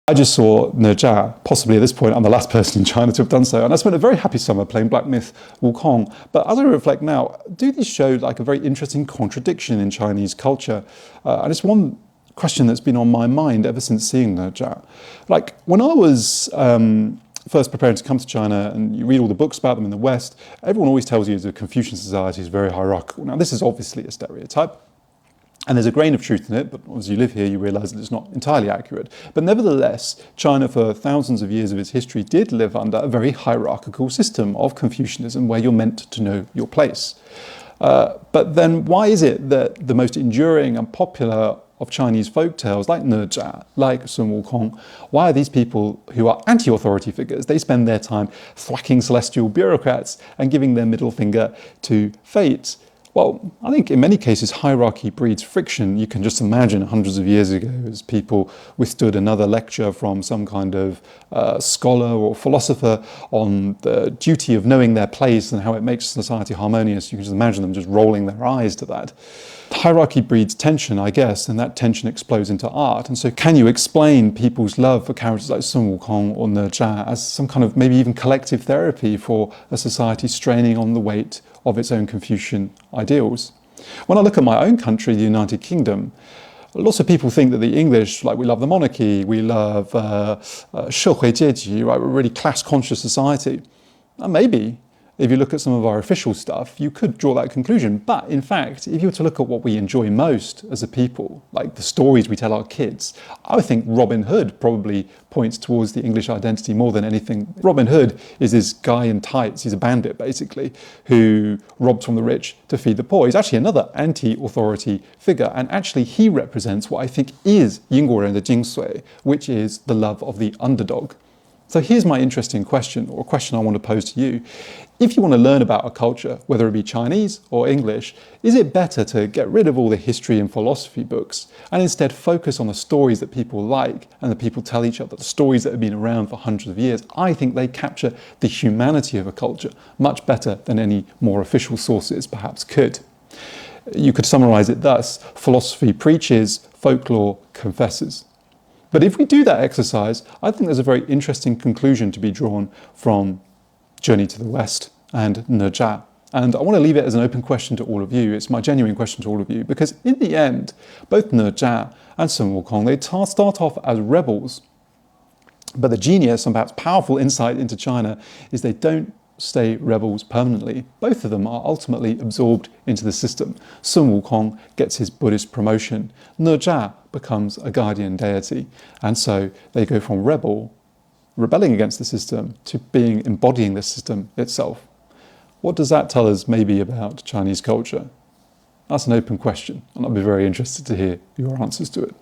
I just saw哪吒. Possibly at this point, I'm the last person in China to have done so. And I spent a very happy summer playing Black Myth Wukong. But as I reflect now, do these show like a very interesting contradiction in Chinese culture? And it's one question that's been on my mind ever since seeing哪吒. Like, when I was first preparing to come to China, and you read all the books about them in the West, everyone always tells you the Confucian society is very hierarchical. Now, this is obviously a stereotype. And there's a grain of truth in it, but as you live here, you realise that it's not entirely accurate. But nevertheless, China, for thousands of years of its history, did live under a very hierarchical system of Confucianism where you're meant to know your place. But then why is it that the most enduring and popular of Chinese folk tales, like哪吒, like Sun Wukong, why are these people who are anti-authority figures, they spend their time thwacking celestial bureaucrats and giving their middle finger to fate? Well, I think in many cases, hierarchy breeds friction. You can just imagine hundreds of years ago as people withstood another lecture from some kind of scholar or philosopher on the duty of knowing their place and how it makes society harmonious. You can just imagine them just rolling their eyes to that. Hierarchy breeds tension, I guess, and that tension explodes into art. And so can you explain people's love for characters like Sun Wukong or哪吒as some kind of maybe even collective therapy for a society straining on the weight of its own Confucian ideals? When I look at my own country, the United Kingdom, lots of people think that the English, like we love the monarchy, we love 社会阶级, right? We're a really class-conscious society. And maybe, if you look at some of our official stuff, you could draw that conclusion. But in fact, if you were to look at what we enjoy most as a people, like the stories we tell our kids, I would think Robin Hood probably points towards the English identity more than anything. Robin Hood is this guy in tights, he's a bandit basically, who robbed from the rich to feed the poor. He's actually another anti-authority figure, and actually he represents what I think is 英国人的精髓, which is the love of the underdog. So here's my interesting question, or a question I want to pose to you. If you want to learn about a culture, whether it be Chinese or English, is it better to get rid of all the history and philosophy books and instead focus on the stories that people like and that people tell each other, the stories that have been around for hundreds of years? I think they capture the humanity of a culture much better than any more official sources perhaps could. You could summarize it thus: philosophy preaches, folklore confesses. But if we do that exercise, I think there's a very interesting conclusion to be drawn from Journey to the West and哪吒. And I want to leave it as an open question to all of you. It's my genuine question to all of you, because in the end, both哪吒and Sun Wukong, they start off as rebels. But the genius and perhaps powerful insight into China is they don't stay rebels permanently. Both of them are ultimately absorbed into the system. Sun Wukong gets his Buddhist promotion.哪吒becomes a guardian deity. And so they go from rebelling against the system, to embodying the system itself. What does that tell us maybe about Chinese culture? That's an open question, and I'll be very interested to hear your answers to it.